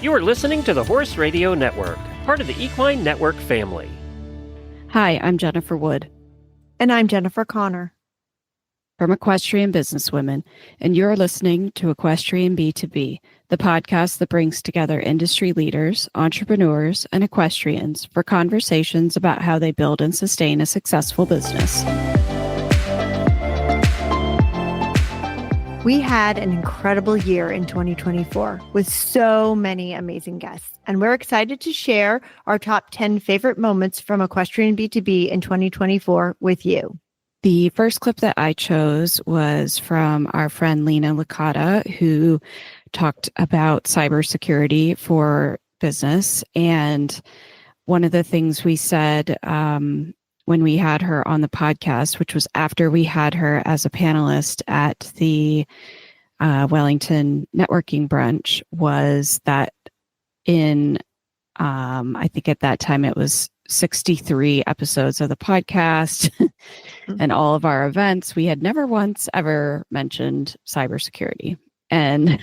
You are listening to the Horse Radio Network, part of the Equine Network family. Hi, I'm Jennifer Wood. And I'm Jennifer Connor. From Equestrian Businesswomen, and you're listening to Equestrian B2B, the podcast that brings together industry leaders, entrepreneurs, and equestrians for conversations about how they build and sustain a successful business. We had an incredible year in 2024 with so many amazing guests, and we're excited to share our top 10 favorite moments from Equestrian B2B in 2024 with you. The first clip that I chose was from our friend Lena Licata, who talked about cybersecurity for business. And one of the things we said when we had her on the podcast, which was after we had her as a panelist at the Wellington networking brunch, was that in, I think at that time it was 63 episodes of the podcast and all of our events, we had never once ever mentioned cybersecurity. And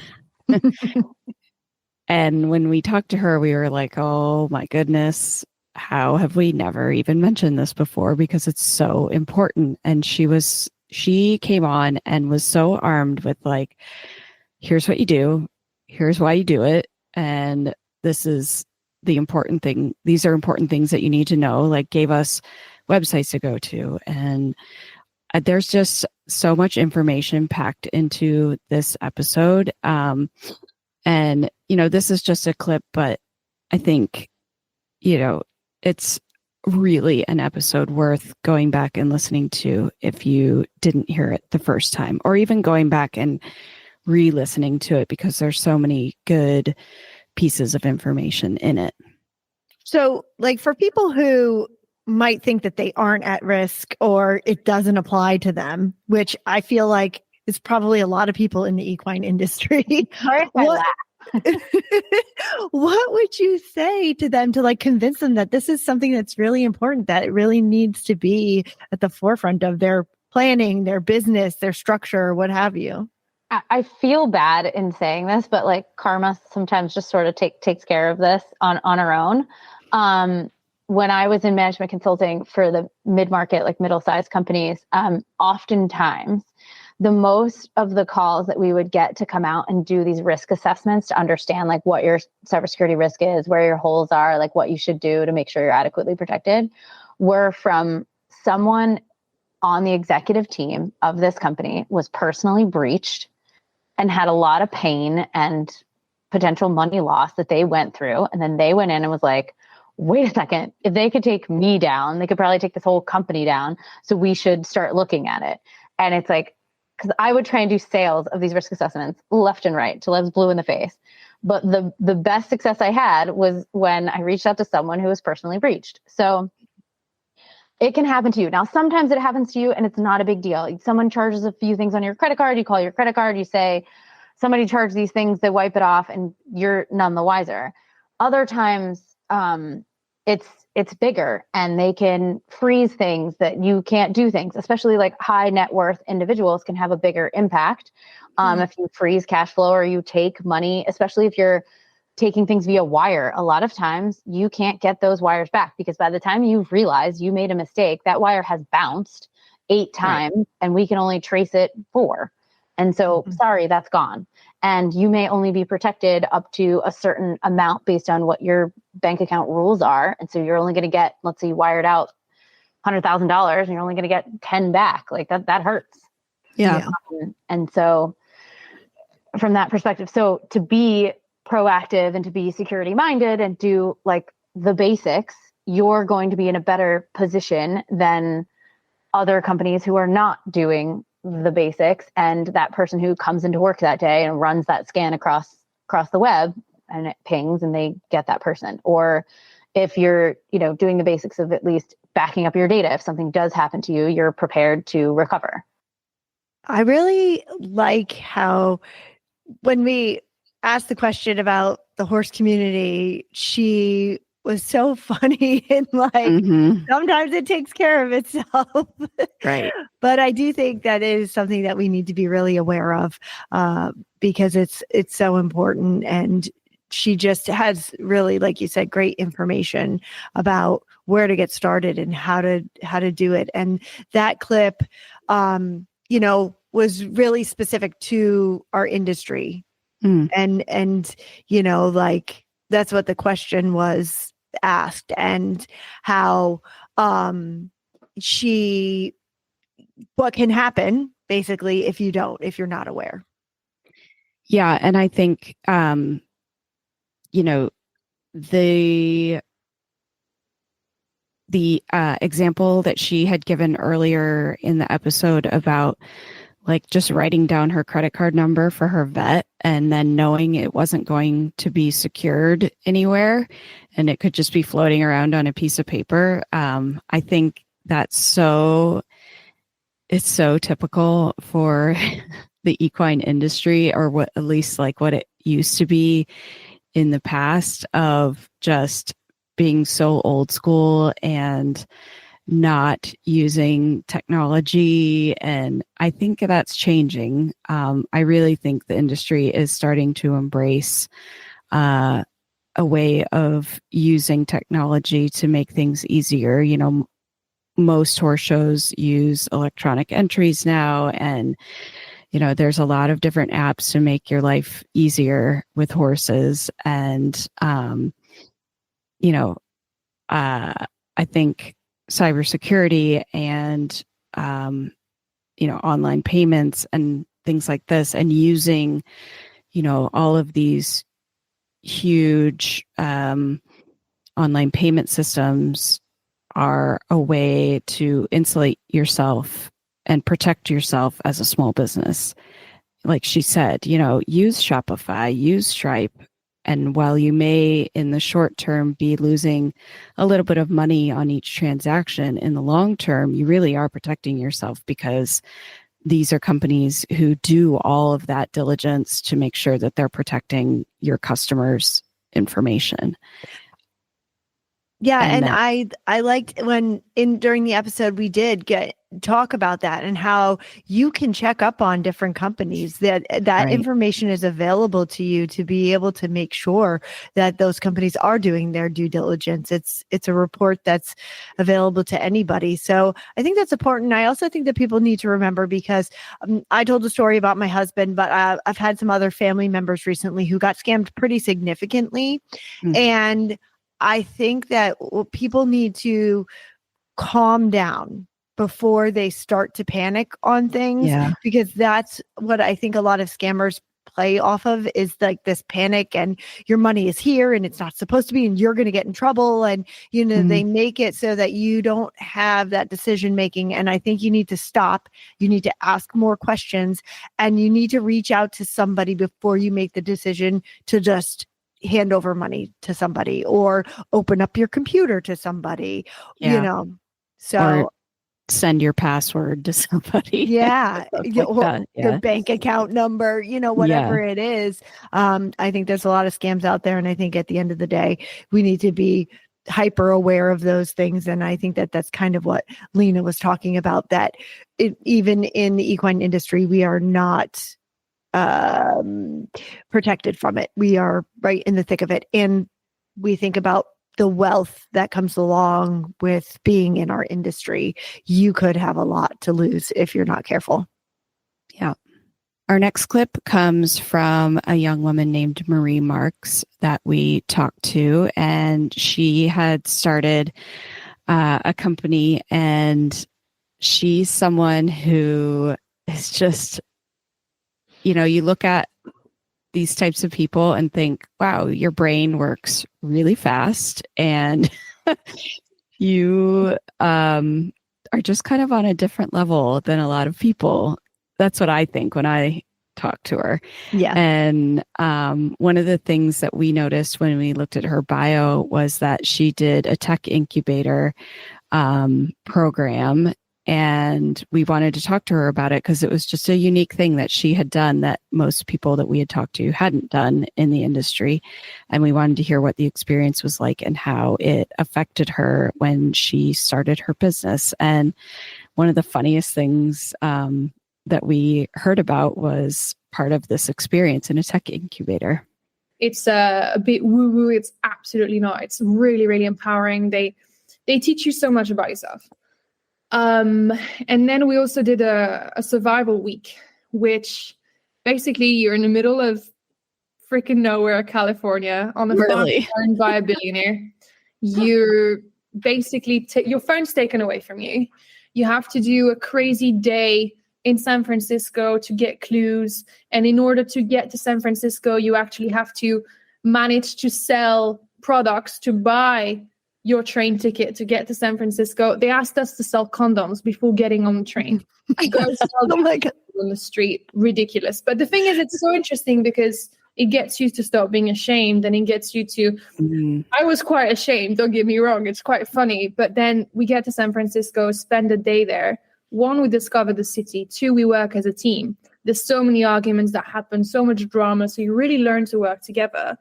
and when we talked to her, we were like, oh my goodness, how have we never even mentioned this before? Because it's so important. And she came on and was so armed with like, here's what you do, here's why you do it, and this is the important thing. These are important things that you need to know, like gave us websites to go to. And there's just so much information packed into this episode. And, this is just a clip, but I think, it's really an episode worth going back and listening to if you didn't hear it the first time, or even going back and re-listening to it, because there's so many good pieces of information in it. So, like, for people who might think that they aren't at risk or it doesn't apply to them, which I feel like is probably a lot of people in the equine industry. What would you say to them to like convince them that this is something that's really important, that it really needs to be at the forefront of their planning, their business, their structure, what have you? I feel bad in saying this, but like karma sometimes just sort of takes care of this on her own. When I was in management consulting for the mid-market, like middle-sized companies, oftentimes the most of the calls that we would get to come out and do these risk assessments to understand like what your cybersecurity risk is, where your holes are, like what you should do to make sure you're adequately protected, were from someone on the executive team of this company was personally breached and had a lot of pain and potential money loss that they went through. And then they went in and was like, wait a second, if they could take me down, they could probably take this whole company down. So we should start looking at it. And it's like, because I would try and do sales of these risk assessments left and right till I was blue in the face. But the best success I had was when I reached out to someone who was personally breached. So it can happen to you. Now, sometimes it happens to you and it's not a big deal. Someone charges a few things on your credit card. You call your credit card. You say, somebody charged these things. They wipe it off and you're none the wiser. Other times it's bigger and they can freeze things that you can't do things, especially like high net worth individuals can have a bigger impact. If you freeze cash flow or you take money, especially if you're taking things via wire, a lot of times you can't get those wires back because by the time you realize you made a mistake, that wire has bounced 8 times and we can only trace it 4. And so, sorry, that's gone. And you may only be protected up to a certain amount based on what your bank account rules are. And so you're only going to get, let's say you wired out $100,000 and you're only going to get 10 back. Like that hurts. Yeah. And so from that perspective, so to be proactive and to be security minded and do like the basics, you're going to be in a better position than other companies who are not doing the basics, and that person who comes into work that day and runs that scan across the web and it pings and they get that person. Or if you're, doing the basics of at least backing up your data, if something does happen to you, you're prepared to recover. I really like how when we asked the question about the horse community, she was so funny and like sometimes it takes care of itself. Right. But I do think that is something that we need to be really aware of because it's so important. And she just has really, like you said, great information about where to get started and how to do it. And that clip, was really specific to our industry. And like that's what the question was asked, and how what can happen basically if you're not aware. Yeah. And I think, the example that she had given earlier in the episode about like just writing down her credit card number for her vet and then knowing it wasn't going to be secured anywhere and it could just be floating around on a piece of paper. I think it's so typical for the equine industry, or what, at least like what it used to be in the past, of just being so old school and not using technology. And I think that's changing. I really think the industry is starting to embrace a way of using technology to make things easier. Most horse shows use electronic entries now, and there's a lot of different apps to make your life easier with horses. And I think cybersecurity and online payments and things like this, and using all of these huge online payment systems are a way to insulate yourself and protect yourself as a small business. Like she said, use Shopify, use Stripe. And while you may in the short term be losing a little bit of money on each transaction, in the long term, you really are protecting yourself, because these are companies who do all of that diligence to make sure that they're protecting your customers' information. Yeah, and I liked when during the episode we did talk about that, and how you can check up on different companies, that right. Information is available to you to be able to make sure that those companies are doing their due diligence. It's a report that's available to anybody. So I think that's important. I also think that people need to remember, because I told a story about my husband, but I've had some other family members recently who got scammed pretty significantly. And I think that people need to calm down before they start to panic on things, because that's what I think a lot of scammers play off of, is like this panic, and your money is here and it's not supposed to be, and you're going to get in trouble. And, they make it so that you don't have that decision making. And I think you need to stop. You need to ask more questions, and you need to reach out to somebody before you make the decision to just hand over money to somebody or open up your computer to somebody, so or send your password to somebody. Their bank account number, whatever it is. I think there's a lot of scams out there. And I think at the end of the day, we need to be hyper aware of those things. And I think that that's kind of what Lena was talking about, that even in the equine industry, we are not protected from it. We are right in the thick of it. And we think about the wealth that comes along with being in our industry. You could have a lot to lose if you're not careful. Yeah. Our next clip comes from a young woman named Marie Marks that we talked to, and she had started a company, and she's someone who is just, you look at these types of people and think, wow, your brain works really fast, and you are just kind of on a different level than a lot of people. That's what I think when I talk to her. Yeah. And one of the things that we noticed when we looked at her bio was that she did a tech incubator program. And we wanted to talk to her about it because it was just a unique thing that she had done that most people that we had talked to hadn't done in the industry. And we wanted to hear what the experience was like and how it affected her when she started her business. And one of the funniest things that we heard about was part of this experience in a tech incubator. it's a bit woo-woo. It's absolutely not. It's really, really empowering. They teach you so much about yourself. And then we also did a survival week, which basically you're in the middle of freaking nowhere, California, on a farm owned by a billionaire. You're basically your phone's taken away from you. You have to do a crazy day in San Francisco to get clues. And in order to get to San Francisco, you actually have to manage to sell products to buy your train ticket to get to San Francisco. They asked us to sell condoms before getting on the train. Oh my God. On the street. Ridiculous. But the thing is, it's so interesting because it gets you to stop being ashamed, and it gets you to, I was quite ashamed, don't get me wrong, it's quite funny. But then we get to San Francisco, spend a day there. 1, we discover the city. 2, we work as a team. There's so many arguments that happen, so much drama. So you really learn to work together.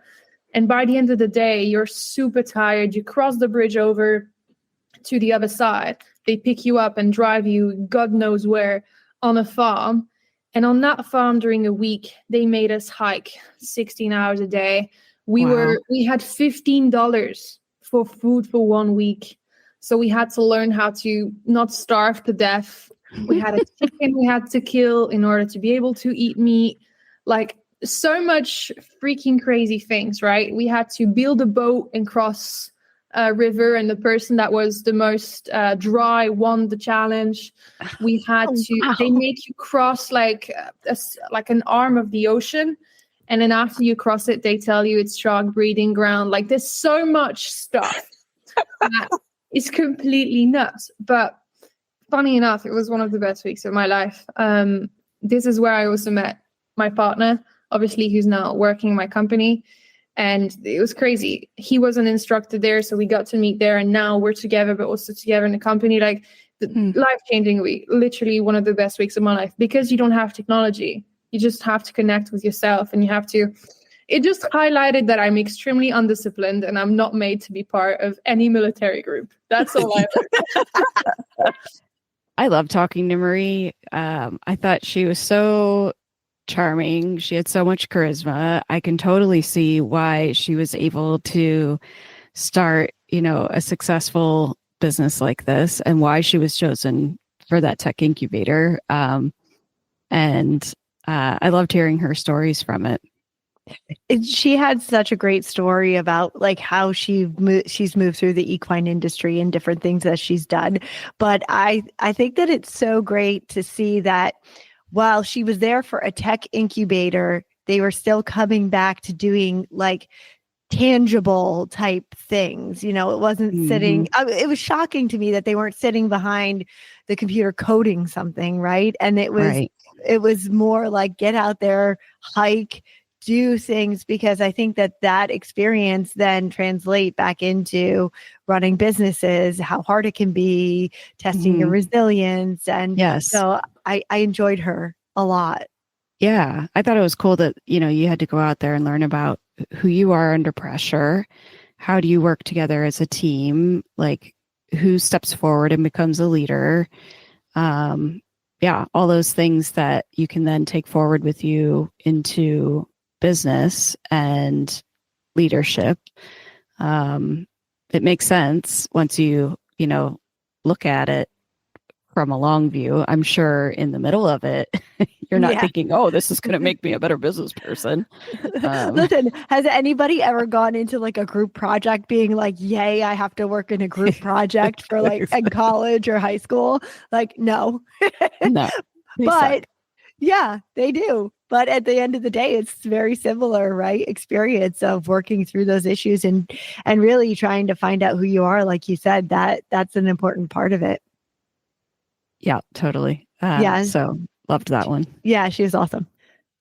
And by the end of the day, you're super tired. You cross the bridge over to the other side. They pick you up and drive you God knows where on a farm. And on that farm during a week, they made us hike 16 hours a day. We had $15 for food for 1 week. So we had to learn how to not starve to death. We had a chicken we had to kill in order to be able to eat meat. Like, so much freaking crazy things, right? We had to build a boat and cross a river, and the person that was the most dry won the challenge. We had they make you cross like an arm of the ocean, and then after you cross it, they tell you it's shark breeding ground. Like, there's so much stuff that is completely nuts. But funny enough, it was one of the best weeks of my life. This is where I also met my partner, obviously, who's now working in my company. And it was crazy. He was an instructor there, so we got to meet there. And now we're together, but also together in the company. Like, life-changing week, literally one of the best weeks of my life, because you don't have technology. You just have to connect with yourself, and you have to. It just highlighted that I'm extremely undisciplined, and I'm not made to be part of any military group. That's all I learned. I love talking to Marie. I thought she was so charming. She had so much charisma. I can totally see why she was able to start, a successful business like this, and why she was chosen for that tech incubator. And I loved hearing her stories from it. She had such a great story about like how she's moved through the equine industry and different things that she's done. But I think that it's so great to see that while she was there for a tech incubator, they were still coming back to doing like tangible type things. It wasn't sitting. It was shocking to me that they weren't sitting behind the computer coding something, right? And it was more like get out there, hike, do things, because I think that experience then translate back into running businesses, how hard it can be, testing your resilience. And so I enjoyed her a lot. Yeah. I thought it was cool that, you had to go out there and learn about who you are under pressure. How do you work together as a team? Like, who steps forward and becomes a leader? All those things that you can then take forward with you into business and leadership. It makes sense once you look at it from a long view. I'm sure in the middle of it, you're not thinking, oh, this is going to make me a better business person. Listen, has anybody ever gone into like a group project being like, yay, I have to work in a group project for like in college or high school? Like, no. No. But yeah, they do. But at the end of the day, it's very similar, right? Experience of working through those issues and really trying to find out who you are. Like you said, that's an important part of it. Yeah, totally. So loved that one. Yeah, she was awesome.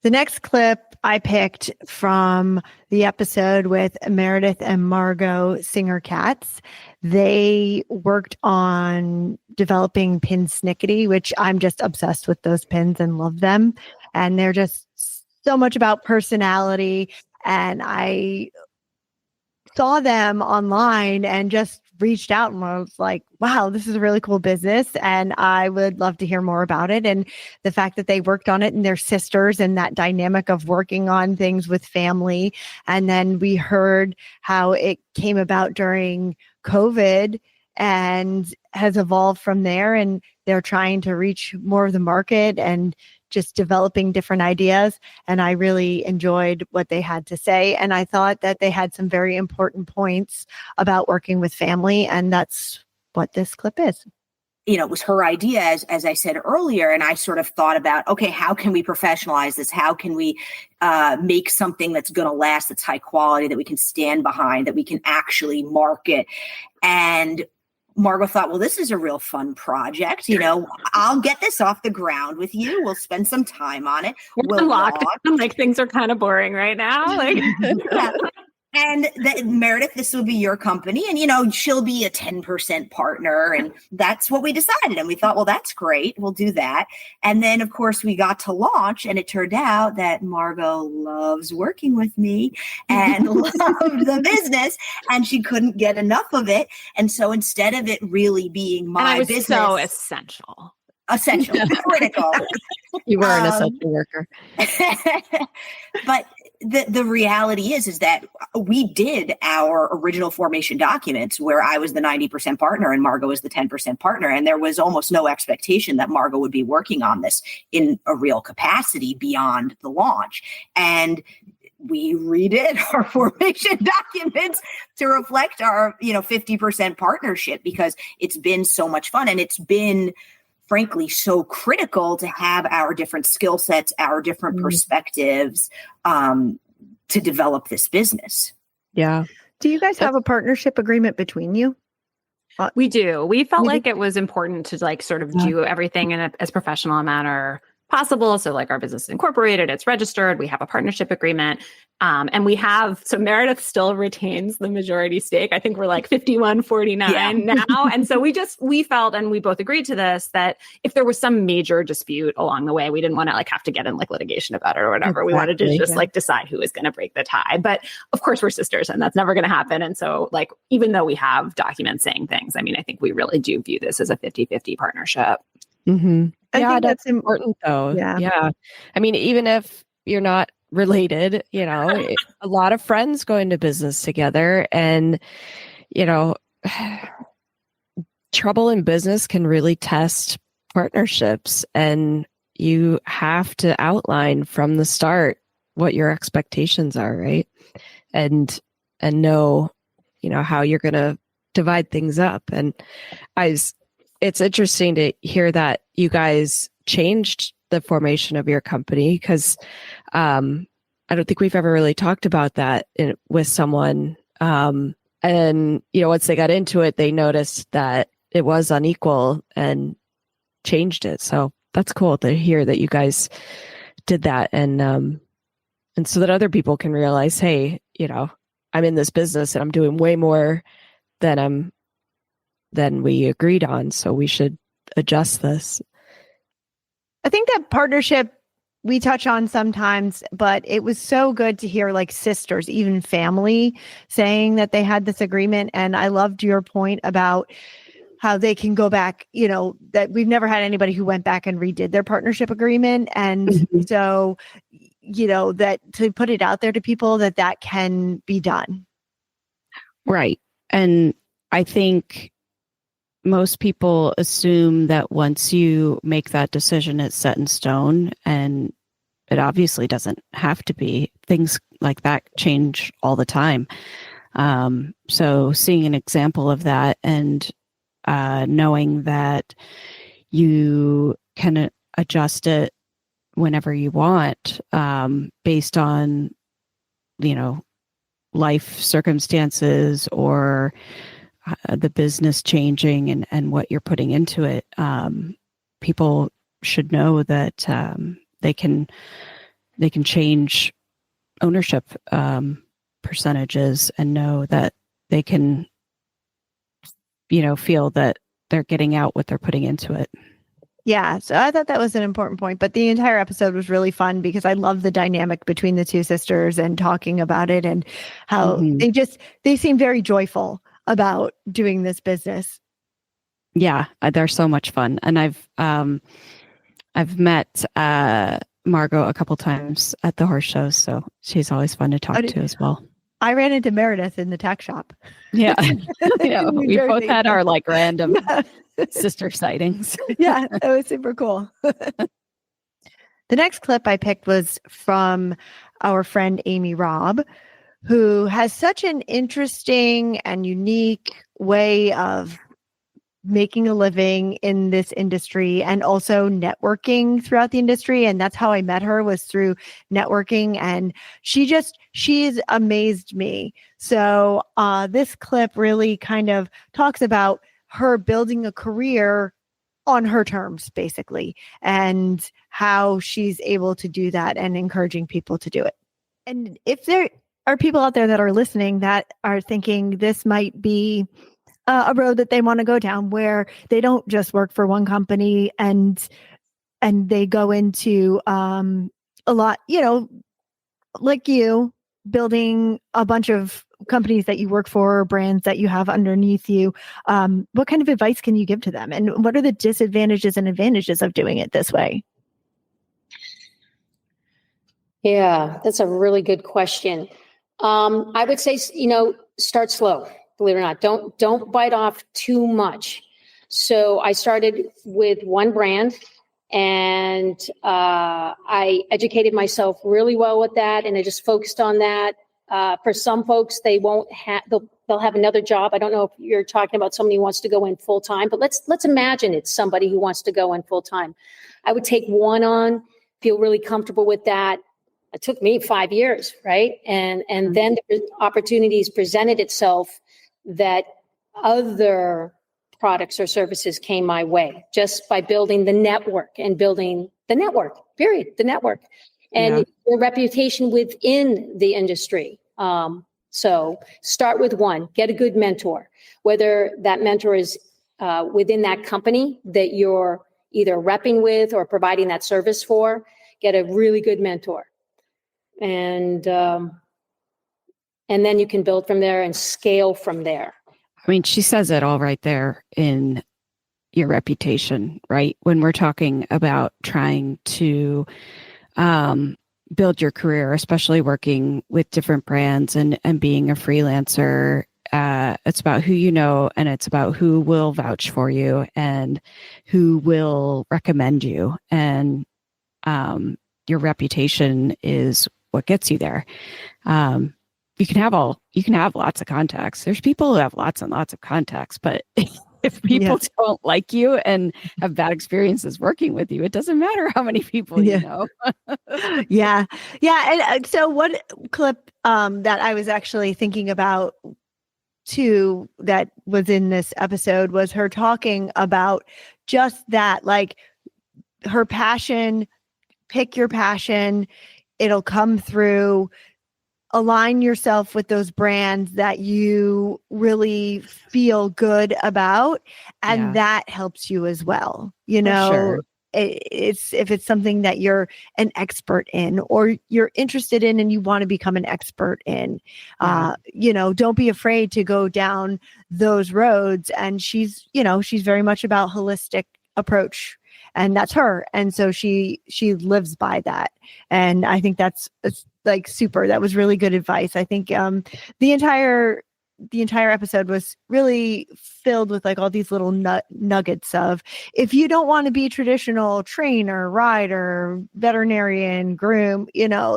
The next clip I picked from the episode with Meredith and Margot Singer-Katz. They worked on developing pin snickety, which I'm just obsessed with those pins and love them. And they're just so much about personality. And I saw them online and just reached out and was like, wow, this is a really cool business and I would love to hear more about it. And the fact that they worked on it and they're sisters and that dynamic of working on things with family. And then we heard how it came about during COVID and has evolved from there. And they're trying to reach more of the market and just developing different ideas. And I really enjoyed what they had to say. And I thought that they had some very important points about working with family. And that's what this clip is. You know, it was her idea, as I said earlier. And I sort of thought about, okay, how can we professionalize this? How can we make something that's going to last, that's high quality, that we can stand behind, that we can actually market? And Margot thought, well, this is a real fun project. You know, I'll get this off the ground with you. We'll spend some time on it. We're locked. Like things are kind of boring right now. Like, yeah. And Meredith, this will be your company. And, you know, she'll be a 10% partner. And that's what we decided. And we thought, well, that's great. We'll do that. And then, of course, we got to launch. And it turned out that Margot loves working with me and loved the business. And she couldn't get enough of it. And so instead of it really being my business. So essential. Critical. You were an essential worker. But the reality is that we did our original formation documents where I was the 90% partner and Margot was the 10% partner. And there was almost no expectation that Margot would be working on this in a real capacity beyond the launch. And we redid our formation documents to reflect our, 50% partnership because it's been so much fun. And it's been, frankly, so critical to have our different skill sets, our different perspectives to develop this business. Yeah. Do you guys have a partnership agreement between you? We do. We felt like it was important to like sort of do everything in as professional a manner possible. So like our business is incorporated, it's registered, we have a partnership agreement. And we have, so Meredith still retains the majority stake. I think we're like 51-49 now. And so we felt, and we both agreed to this, that if there was some major dispute along the way, we didn't want to like have to get in like litigation about it or whatever. Exactly. We wanted to just like decide who was going to break the tie. But of course we're sisters and that's never going to happen. And so like, even though we have documents saying things, I mean, I think we really do view this as a 50-50 partnership. Mm-hmm. I think that's important though. Yeah. I mean, even if you're not related, a lot of friends go into business together and, trouble in business can really test partnerships and you have to outline from the start what your expectations are, right? And know, how you're going to divide things up. And it's interesting to hear that you guys changed the formation of your company because I don't think we've ever really talked about that with someone. And, once they got into it, they noticed that it was unequal and changed it. So that's cool to hear that you guys did that. And so that other people can realize, hey, I'm in this business and I'm doing way more than we agreed on. So we should adjust this. I think that partnership we touch on sometimes, but it was so good to hear like sisters, even family saying that they had this agreement. And I loved your point about how they can go back, that we've never had anybody who went back and redid their partnership agreement. And so, that to put it out there to people that can be done. Right. And I think most people assume that once you make that decision, it's set in stone, and it obviously doesn't have to be. Things like that change all the time. So seeing an example of that and knowing that you can adjust it whenever you want, based on, life circumstances or the business changing and what you're putting into it. People should know that they can change ownership percentages and know that they can, feel that they're getting out what they're putting into it. Yeah, so I thought that was an important point, but the entire episode was really fun because I love the dynamic between the two sisters and talking about it and how they seem very joyful about doing this business. Yeah, they're so much fun. And I've met Margot a couple times at the horse shows, so she's always fun to talk to as well. I ran into Meredith in the tack shop. Yeah. We both had our like random sister sightings. Yeah, it was super cool. The next clip I picked was from our friend Amy Robb, who has such an interesting and unique way of making a living in this industry and also networking throughout the industry. And that's how I met her, was through networking. And she's amazed me. So this clip really kind of talks about her building a career on her terms, basically, and how she's able to do that and encouraging people to do it. And if there are people out there that are listening that are thinking this might be a road that they want to go down, where they don't just work for one company and they go into a lot, like you, building a bunch of companies that you work for, brands that you have underneath you. What kind of advice can you give to them? And what are the disadvantages and advantages of doing it this way? Yeah, that's a really good question. I would say, start slow. Believe it or not, don't bite off too much. So I started with one brand, and I educated myself really well with that, and I just focused on that. For some folks, they'll have another job. I don't know if you're talking about somebody who wants to go in full time, but let's imagine it's somebody who wants to go in full time. I would take one on, feel really comfortable with that. It took me 5 years, right? And then the opportunities presented itself that other products or services came my way just by building the network and building the network, period, the network, and your reputation within the industry. So start with one, get a good mentor, whether that mentor is within that company that you're either repping with or providing that service for, get a really good mentor. And then you can build from there and scale from there. I mean, she says it all right there in your reputation, right? When we're talking about trying to build your career, especially working with different brands and being a freelancer, it's about who you know, and it's about who will vouch for you and who will recommend you. And your reputation is what gets you there. You can have lots of contacts. There's people who have lots and lots of contacts, but if people don't like you and have bad experiences working with you, it doesn't matter how many people you know. Yeah. And so one clip that I was actually thinking about too, that was in this episode, was her talking about just that, like her passion, pick your passion. It'll come through. Align yourself with those brands that you really feel good about, and that helps you as well. It's if it's something that you're an expert in or you're interested in and you want to become an expert in, don't be afraid to go down those roads. And she's very much about holistic approach, and that's her. And so she lives by that. And I think it's like super. That was really good advice. I think the entire episode was really filled with like all these little nuggets of, if you don't want to be traditional trainer, rider, veterinarian, groom,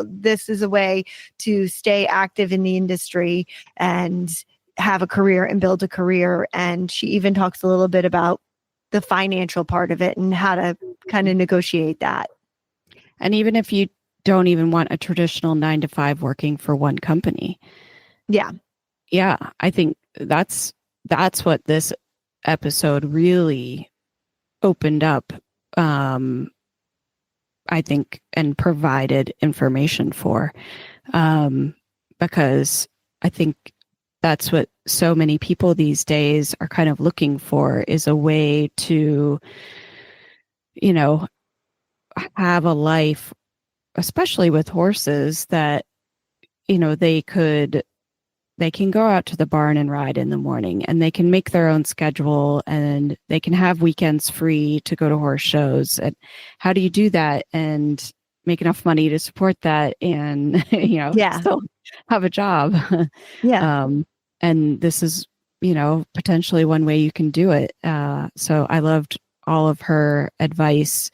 this is a way to stay active in the industry and have a career and build a career. And she even talks a little bit about the financial part of it and how to kind of negotiate that. And even if you don't even want a traditional 9-to-5 working for one company. Yeah, I think that's what this episode really opened up, I think, and provided information for, because I think that's what so many people these days are kind of looking for, is a way to, have a life, especially with horses, that, they could they can go out to the barn and ride in the morning, and they can make their own schedule, and they can have weekends free to go to horse shows. And how do you do that and make enough money to support that and, still have a job? Yeah. And this is, potentially one way you can do it. So I loved all of her advice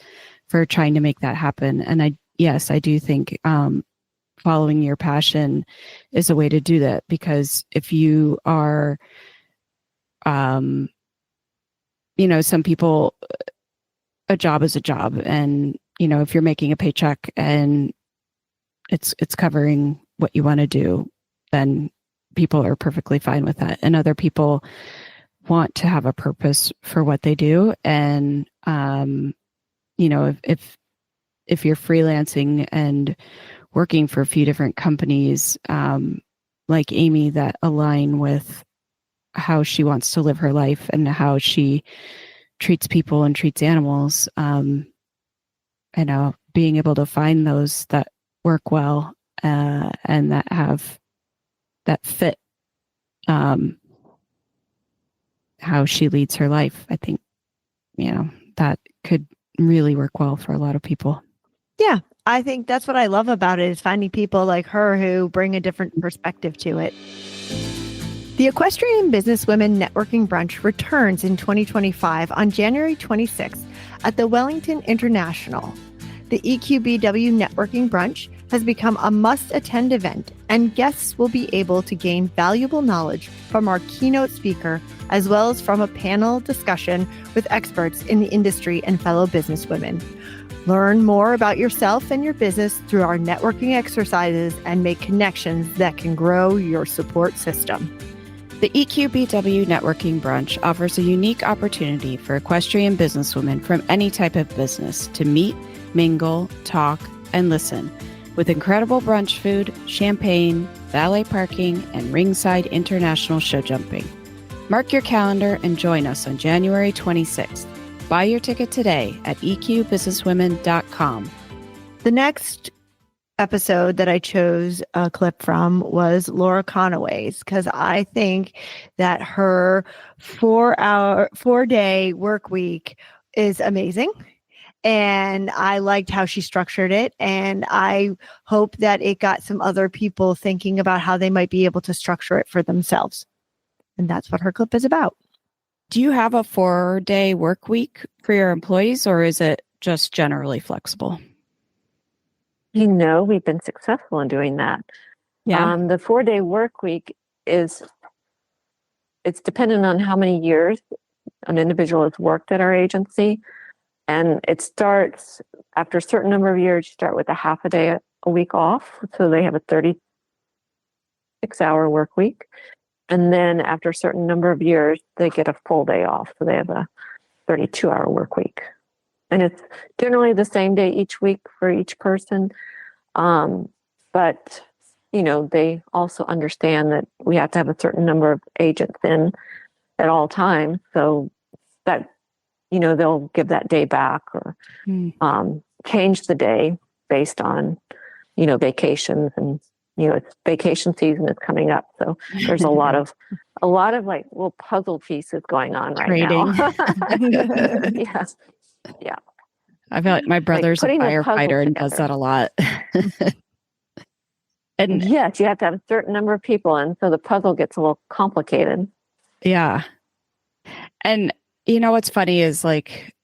for trying to make that happen. And I do think, following your passion is a way to do that, because if you are, some people, a job is a job, and, if you're making a paycheck and it's covering what you want to do, then people are perfectly fine with that. And other people want to have a purpose for what they do. And, if you're freelancing and working for a few different companies, like Amy, that align with how she wants to live her life and how she treats people and treats animals, being able to find those that work well, and that fit how she leads her life. I think, that could really work well for a lot of people. Yeah. I think that's what I love about it, is finding people like her who bring a different perspective to it. The Equestrian Businesswomen Networking Brunch returns in 2025 on January 26th at the Wellington International. The EQB2B Networking Brunch has become a must-attend event, and guests will be able to gain valuable knowledge from our keynote speaker, as well as from a panel discussion with experts in the industry and fellow businesswomen. Learn more about yourself and your business through our networking exercises and make connections that can grow your support system. The EQB2B Networking Brunch offers a unique opportunity for equestrian businesswomen from any type of business to meet, mingle, talk, and listen, with incredible brunch food, champagne, valet parking, and ringside international show jumping. Mark your calendar and join us on January 26th. Buy your ticket today at eqbusinesswomen.com. The next episode that I chose a clip from was Laura Conaway's, because I think that her 4-day work week is amazing. And I liked how she structured it. And I hope that it got some other people thinking about how they might be able to structure it for themselves. And that's what her clip is about. Do you have a 4-day work week for your employees, or is it just generally flexible? We've been successful in doing that. Yeah. The 4-day work week it's dependent on how many years an individual has worked at our agency. And it starts after a certain number of years, you start with a half a day a week off. So they have a 36-hour work week. And then after a certain number of years, they get a full day off. So they have a 32-hour work week. And it's generally the same day each week for each person. But, they also understand that we have to have a certain number of agents in at all times. So that, they'll give that day back or change the day based on, vacations, and it's vacation season is coming up. So there's a lot of like little puzzle pieces going on right now. Yeah. I feel like my brother's a firefighter and does that a lot. And yes, you have to have a certain number of people, and so the puzzle gets a little complicated. Yeah. And what's funny is, like,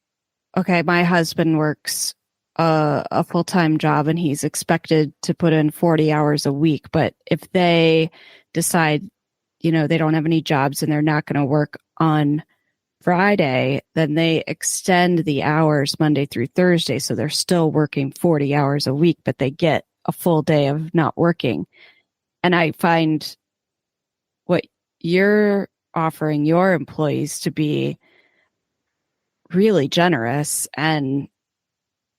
okay, my husband works a full-time job and he's expected to put in 40 hours a week. But if they decide, they don't have any jobs and they're not going to work on Friday, then they extend the hours Monday through Thursday. So they're still working 40 hours a week, but they get a full day of not working. And I find what you're offering your employees to be really generous. And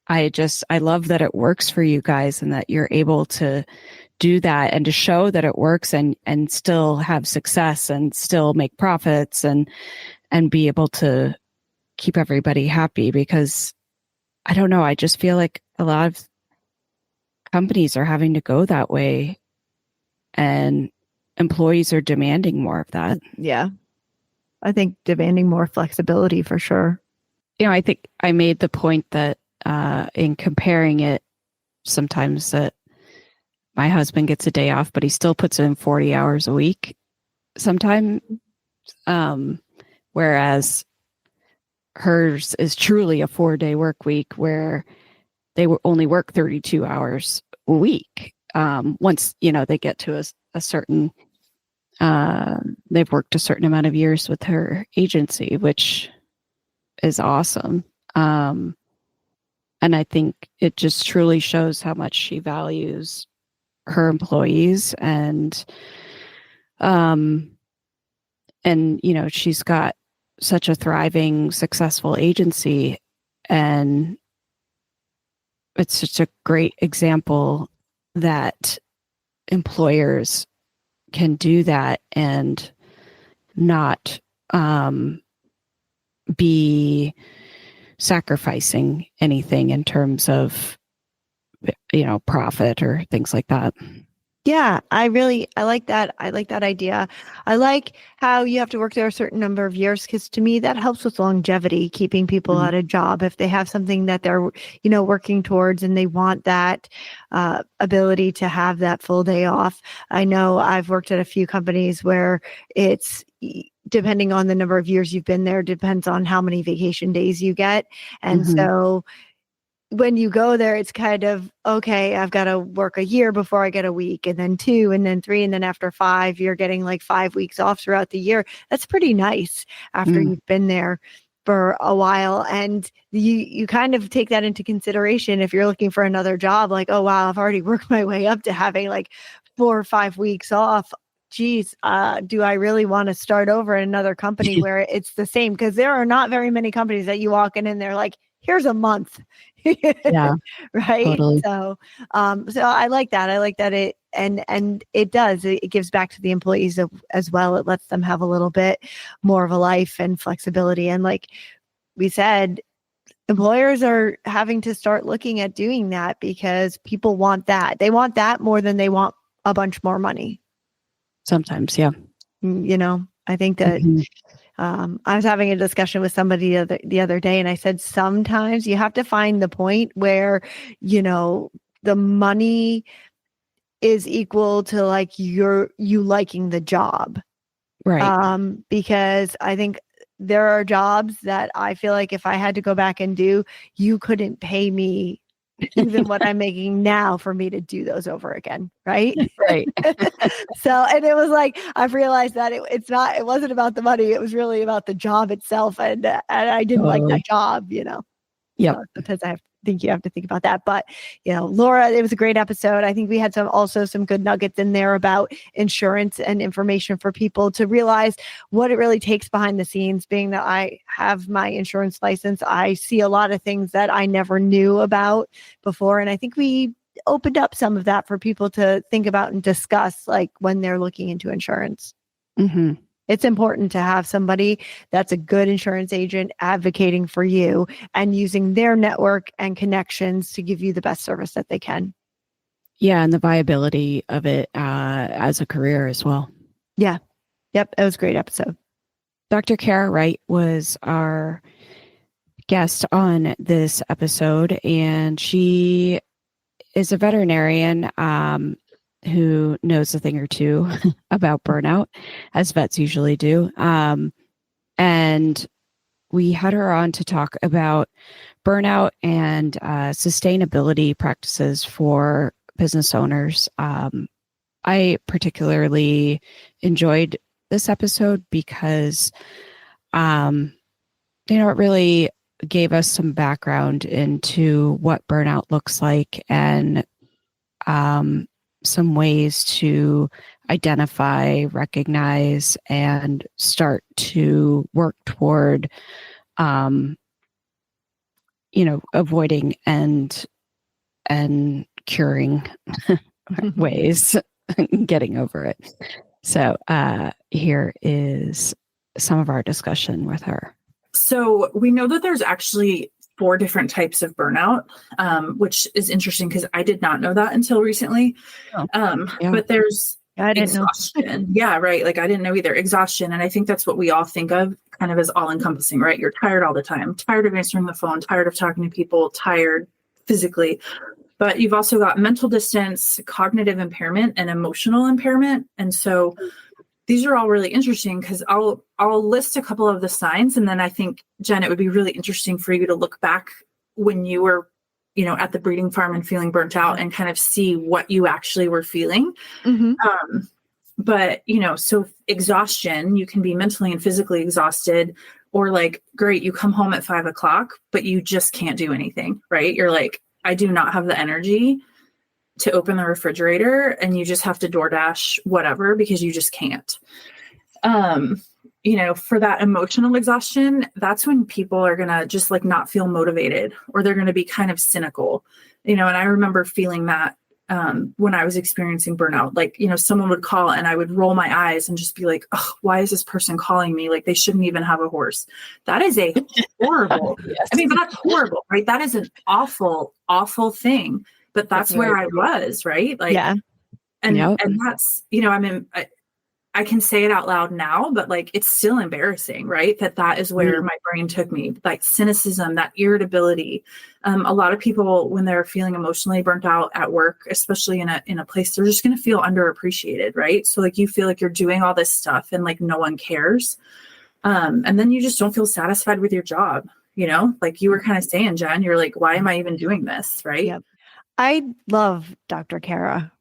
I love that it works for you guys and that you're able to do that and to show that it works and still have success and still make profits and be able to keep everybody happy. Because I don't know, I just feel like a lot of companies are having to go that way. And employees are demanding more of that. Yeah. I think demanding more flexibility for sure. I think I made the point that in comparing it, sometimes that my husband gets a day off, but he still puts in 40 hours a week sometimes. Whereas hers is truly a 4-day work week where they only work 32 hours a week. Once, they get to a certain, they've worked a certain amount of years with her agency, which is awesome. And I think it just truly shows how much she values her employees and she's got such a thriving, successful agency, and it's such a great example that employers can do that and not be sacrificing anything in terms of profit or things like that. Yeah, I like that. I like that idea. I like how you have to work there a certain number of years, because to me that helps with longevity, keeping people at a job if they have something that they're, working towards and they want that ability to have that full day off. I know I've worked at a few companies where it's depending on the number of years you've been there, depends on how many vacation days you get. And so when you go there, it's kind of, okay, I've got to work a year before I get a week, and then 2, and then 3, and then after 5, you're getting like 5 weeks off throughout the year. That's pretty nice after you've been there for a while. And you kind of take that into consideration if you're looking for another job, like, oh, wow, I've already worked my way up to having like 4 or 5 weeks off. Geez, do I really want to start over in another company where it's the same? Because there are not very many companies that you walk in and they're like, here's a month. Yeah. Right. Totally. So I like that. I like that and it does. It gives back to the employees as well. It lets them have a little bit more of a life and flexibility. And like we said, employers are having to start looking at doing that because people want that. They want that more than they want a bunch more money. Sometimes, yeah. I think that I was having a discussion with somebody the other day, and I said, sometimes you have to find the point where, the money is equal to like you liking the job. Right. Because I think there are jobs that I feel like if I had to go back and do, you couldn't pay me even what I'm making now for me to do those over again. Right. Right. So, and it was like, I've realized that it wasn't about the money. It was really about the job itself. And I didn't like that job, Yeah. So because I think you have to think about that. But, Laura, it was a great episode. I think we had some good nuggets in there about insurance and information for people to realize what it really takes behind the scenes. Being that I have my insurance license, I see a lot of things that I never knew about before. And I think we opened up some of that for people to think about and discuss, like when they're looking into insurance. Mm-hmm. It's important to have somebody that's a good insurance agent advocating for you and using their network and connections to give you the best service that they can. Yeah, and the viability of it as a career as well. Yeah. Yep. It was a great episode. Dr. Kara Wright was our guest on this episode, and she is a veterinarian who knows a thing or two about burnout, as vets usually do. And we had her on to talk about burnout and sustainability practices for business owners. I particularly enjoyed this episode because, it really gave us some background into what burnout looks like and some ways to identify, recognize, and start to work toward, avoiding and curing ways, getting over it. So here is some of our discussion with her. So we know that there's actually 4 different types of burnout, which is interesting because I did not know that until recently. Yeah. But there's I didn't know. exhaustion. Yeah, right. Like I didn't know either. Exhaustion. And I think that's what we all think of kind of as all encompassing, right? You're tired all the time, tired of answering the phone, tired of talking to people, tired physically. But you've also got mental distance, cognitive impairment, and emotional impairment. And so these are all really interesting because I'll list a couple of the signs. And then I think, Jen, it would be really interesting for you to look back when you were, at the breeding farm and feeling burnt out and kind of see what you actually were feeling. Mm-hmm. But, so exhaustion, you can be mentally and physically exhausted, or like, great, you come home at 5:00, but you just can't do anything, right? You're like, I do not have the energy to open the refrigerator, and you just have to DoorDash whatever because you just can't. For that emotional exhaustion, that's when people are going to just like not feel motivated, or they're going to be kind of cynical, and I remember feeling that when I was experiencing burnout, like, someone would call and I would roll my eyes and just be like, oh, why is this person calling me? Like they shouldn't even have a horse. That is a horrible, Yes. that's horrible, right? That is an awful, awful thing. But that's where I was, right? Like, Yeah. And that's, I can say it out loud now, but like, it's still embarrassing, right? That is where my brain took me, like cynicism, that irritability. A lot of people, when they're feeling emotionally burnt out at work, especially in a place, they're just going to feel underappreciated, right? So like, you feel like you're doing all this stuff and like, no one cares. And then you just don't feel satisfied with your job, like you were kind of saying, Jen, you're like, why am I even doing this? Right. Yep. I love Dr. Kara.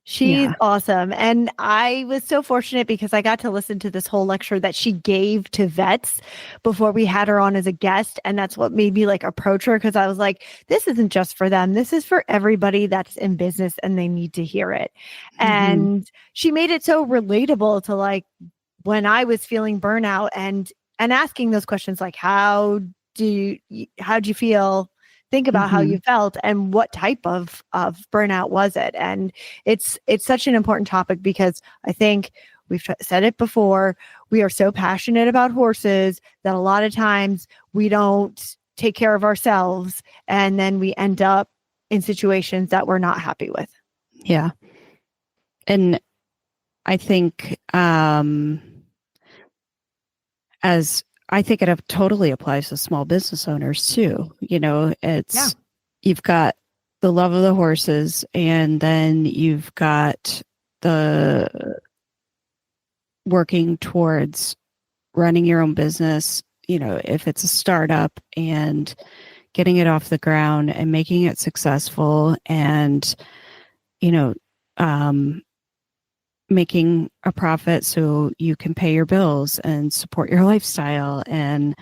She's awesome. And I was so fortunate because I got to listen to this whole lecture that she gave to vets before we had her on as a guest. And that's what made me like approach her, because I was like, this isn't just for them. This is for everybody that's in business and they need to hear it. Mm-hmm. And she made it so relatable to like when I was feeling burnout and asking those questions like, how'd you feel? Think about how you felt and what type of burnout was it. And it's such an important topic because I think we've said it before. We are so passionate about horses that a lot of times we don't take care of ourselves, and then we end up in situations that we're not happy with. Yeah. And I think I think it totally applies to small business owners too. You've got the love of the horses, and then you've got the working towards running your own business, if it's a startup, and getting it off the ground and making it successful, and, making a profit so you can pay your bills and support your lifestyle and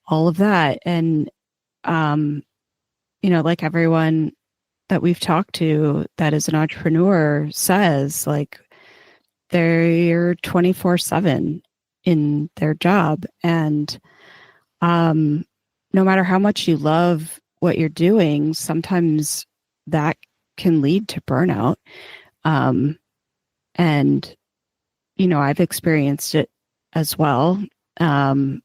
all of that. And, like everyone that we've talked to that is an entrepreneur says, like, they're 24/7 in their job. And no matter how much you love what you're doing, sometimes that can lead to burnout. And, I've experienced it as well. And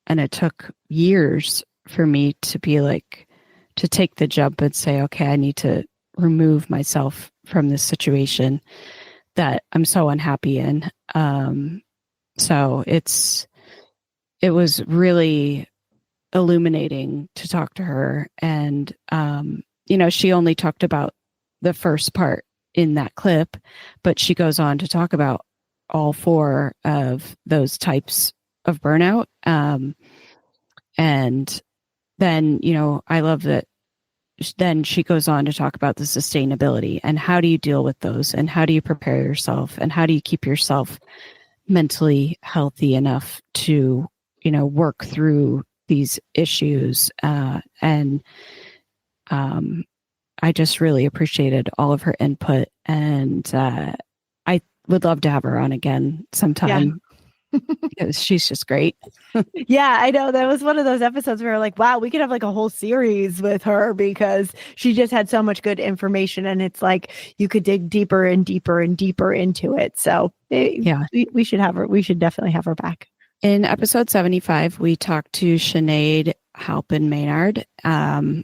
it took years for me to be like, to take the jump and say, okay, I need to remove myself from this situation that I'm so unhappy in. So it was really illuminating to talk to her. And, she only talked about the first part in that clip, but she goes on to talk about all four of those types of burnout. And then, I love that then she goes on to talk about the sustainability and how do you deal with those, and how do you prepare yourself, and how do you keep yourself mentally healthy enough to, work through these issues. I just really appreciated all of her input, and I would love to have her on again sometime. Because she's just great. Yeah, I know. That was one of those episodes where we're like, wow, we could have like a whole series with her because she just had so much good information, and it's like you could dig deeper and deeper and deeper into it. So we should have her. We should definitely have her back. In episode 75, we talked to Sinead Halpin Maynard, and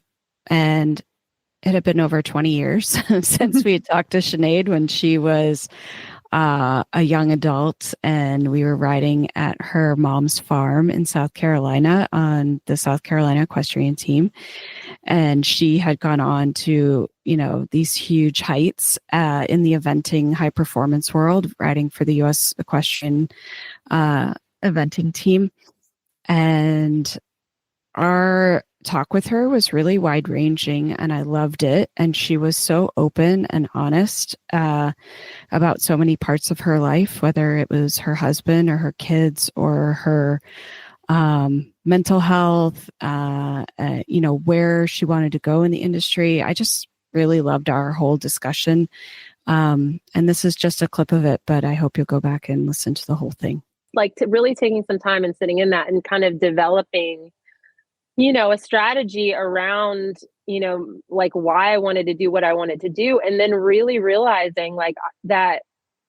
it had been over 20 years since we had talked to Sinead when she was a young adult, and we were riding at her mom's farm in South Carolina on the South Carolina equestrian team. And she had gone on to, these huge heights in the eventing high performance world, riding for the U.S. equestrian eventing team. And our talk with her was really wide ranging, and I loved it. And she was so open and honest about so many parts of her life, whether it was her husband or her kids or her mental health, where she wanted to go in the industry. I just really loved our whole discussion. And this is just a clip of it, but I hope you'll go back and listen to the whole thing. Like really taking some time and sitting in that and kind of developing, a strategy around, like why I wanted to do what I wanted to do. And then really realizing like that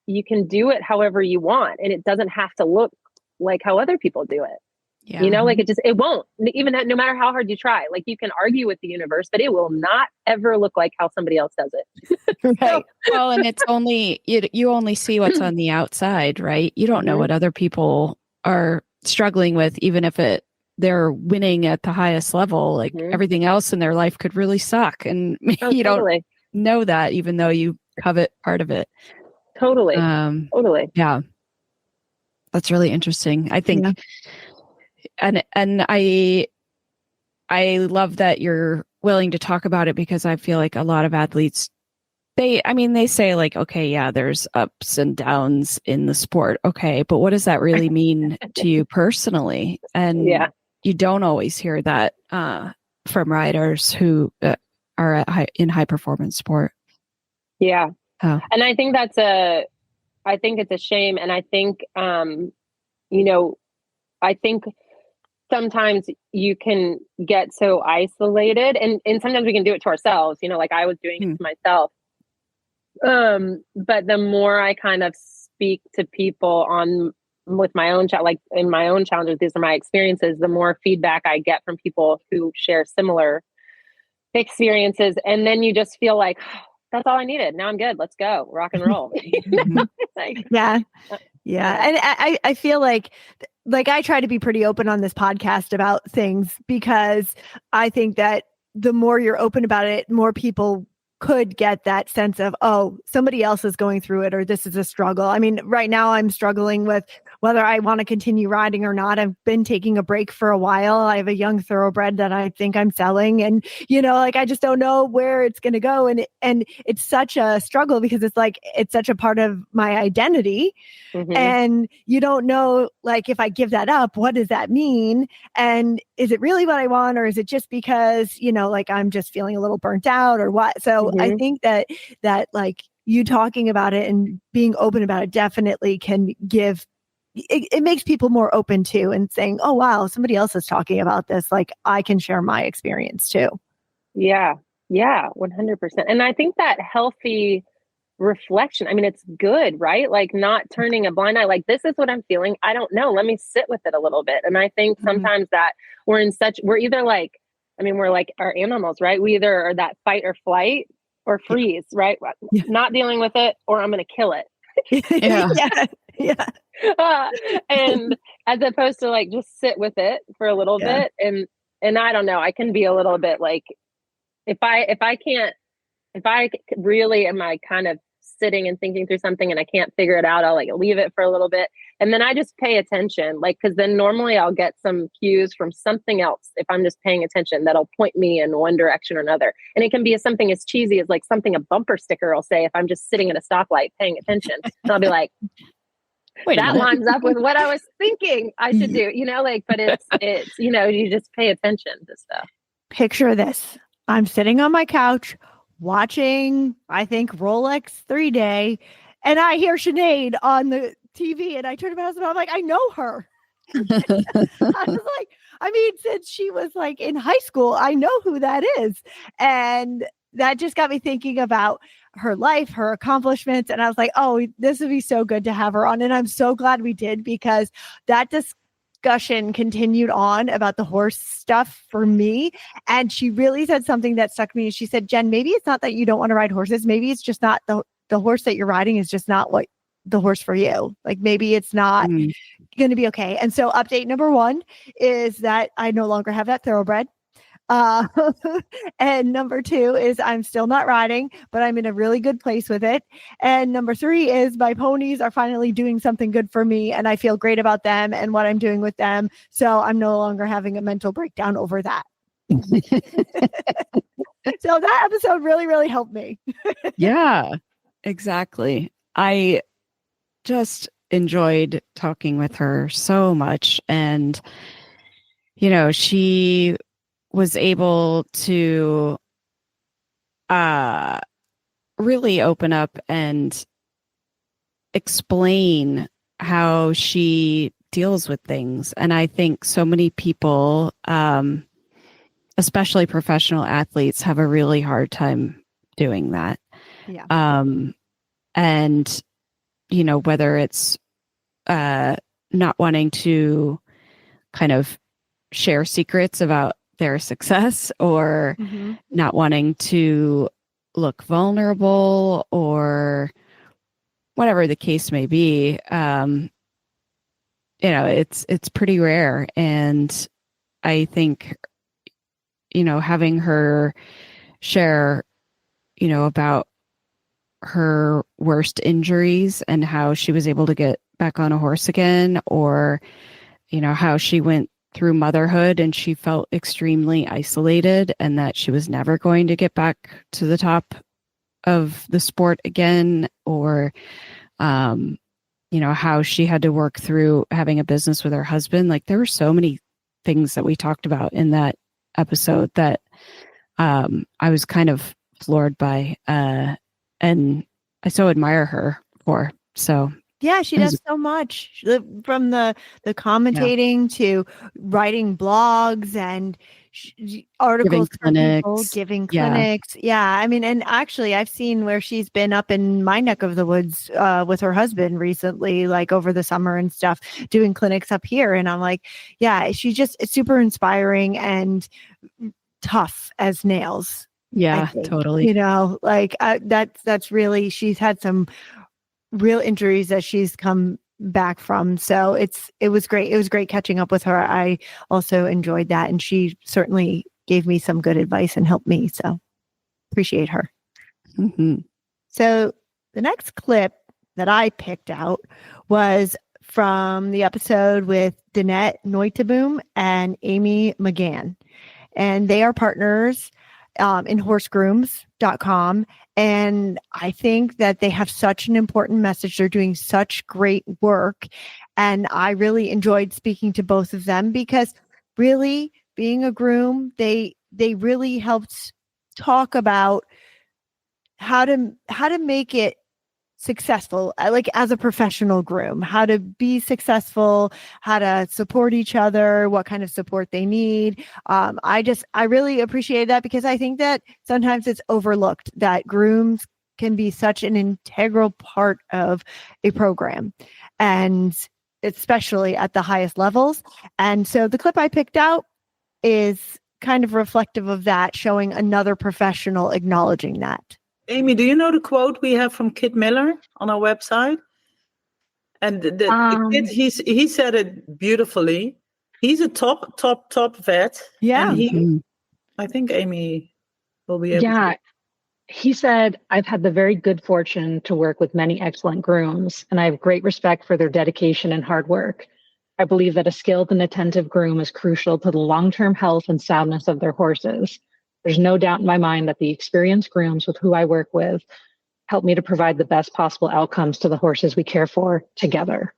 you can do it however you want. And it doesn't have to look like how other people do it. Yeah. Like it won't, even no matter how hard you try, like you can argue with the universe, but it will not ever look like how somebody else does it. Right. Well, and it's only, you only see what's on the outside, right? You don't know what other people are struggling with, even if they're winning at the highest level, like everything else in their life could really suck. And you don't know that, even though you covet part of it. Totally. Yeah. That's really interesting. I think, and I love that you're willing to talk about it, because I feel like a lot of athletes, they say like, okay, yeah, there's ups and downs in the sport. Okay. But what does that really mean to you personally? And you don't always hear that from riders who are in high performance sport. Yeah. Oh. And I think I think it's a shame. And I think, I think sometimes you can get so isolated, and sometimes we can do it to ourselves, like I was doing it to myself. But the more I kind of speak to people with my own like in my own challenges, these are my experiences, the more feedback I get from people who share similar experiences. And then you just feel like, oh, that's all I needed. Now I'm good. Let's go. Rock and roll. Yeah. And I feel like I try to be pretty open on this podcast about things, because I think that the more you're open about it, more people could get that sense of, oh, somebody else is going through it, or this is a struggle. I mean, right now I'm struggling with whether I want to continue riding or not. I've been taking a break for a while. I have a young thoroughbred that I think I'm selling, and I just don't know where it's going to go. And it's such a struggle, because it's such a part of my identity. And you don't know, like, if I give that up, what does that mean? And is it really what I want, or is it just because, I'm just feeling a little burnt out or what? So I think that like you talking about it and being open about it definitely can give, it makes people more open to, and saying, oh, wow, somebody else is talking about this. Like I can share my experience too. Yeah. 100%. And I think that healthy reflection, I mean, it's good, right? Like not turning a blind eye, like, this is what I'm feeling. I don't know. Let me sit with it a little bit. And I think sometimes that we're either like, we're like our animals, right? We either are that fight or flight or freeze, right? Not dealing with it, or I'm going to kill it. And as opposed to like, just sit with it for a little bit. And I don't know, I can be a little bit like, if I really am I kind of sitting and thinking through something and I can't figure it out, I'll like leave it for a little bit. And then I just pay attention, like, cause then normally I'll get some cues from something else. If I'm just paying attention, that'll point me in one direction or another. And it can be something as cheesy as like something a bumper sticker will say, if I'm just sitting at a stoplight paying attention, and I'll be like, that lines up with what I was thinking I should do, but it's, you just pay attention to stuff. Picture this. I'm sitting on my couch watching, I think, Rolex 3-Day, and I hear Sinead on the TV, and I turn to my husband, I'm like, I know her. I was like, since she was like in high school, I know who that is. And that just got me thinking about her life, her accomplishments. And I was like, oh, this would be so good to have her on. And I'm so glad we did, because that discussion continued on about the horse stuff for me. And she really said something that stuck me. She said, Jen, maybe it's not that you don't want to ride horses. Maybe it's just not the horse that you're riding is just not what the horse for you. Like maybe it's not going to be okay. And so update number 1 is that I no longer have that thoroughbred. And number 2 is I'm still not riding, but I'm in a really good place with it. And number 3 is my ponies are finally doing something good for me, and I feel great about them and what I'm doing with them. So I'm no longer having a mental breakdown over that. So that episode really, really helped me. Yeah, exactly. I just enjoyed talking with her so much. And, you know, she was able to really open up and explain how she deals with things. And I think so many people, especially professional athletes, have a really hard time doing that. Yeah. And, you know, whether it's not wanting to kind of share secrets about their success or not wanting to look vulnerable or whatever the case may be, you know, it's pretty rare. And I think, you know, having her share, you know, about her worst injuries and how she was able to get back on a horse again, or, you know, how she went through motherhood and she felt extremely isolated and that she was never going to get back to the top of the sport again, or, you know, how she had to work through having a business with her husband. Like there were so many things that we talked about in that episode that I was kind of floored by, and I so admire her for. So yeah, she does so much, from the commentating to writing blogs and articles for people, giving clinics. Yeah, I mean, and actually, I've seen where she's been up in my neck of the woods with her husband recently, like over the summer and stuff, doing clinics up here. And I'm like, yeah, she's just super inspiring and tough as nails. Yeah, totally. You know, like that's really, she's had some real injuries that she's come back from. So it was great. It was great catching up with her. I also enjoyed that. And she certainly gave me some good advice and helped me. So appreciate her. So the next clip that I picked out was from the episode with Danette Neutebaum and Amy McGann. And they are partners in horsegrooms.com. And I think that they have such an important message. They're doing such great work. And I really enjoyed speaking to both of them because really being a groom, they really helped talk about how to make it successful, like as a professional groom, how to be successful, how to support each other, what kind of support they need. I really appreciate that because I think that sometimes it's overlooked that grooms can be such an integral part of a program, and especially at the highest levels. And so the clip I picked out is kind of reflective of that, showing another professional acknowledging that. Amy, do you know the quote we have from Kit Miller on our website? And the kid, he said it beautifully. He's a top vet. Yeah. And I think Amy will be able to. He said, I've had the very good fortune to work with many excellent grooms, and I have great respect for their dedication and hard work. I believe that a skilled and attentive groom is crucial to the long-term health and soundness of their horses. There's no doubt in my mind that the experienced grooms with who I work with help me to provide the best possible outcomes to the horses we care for together.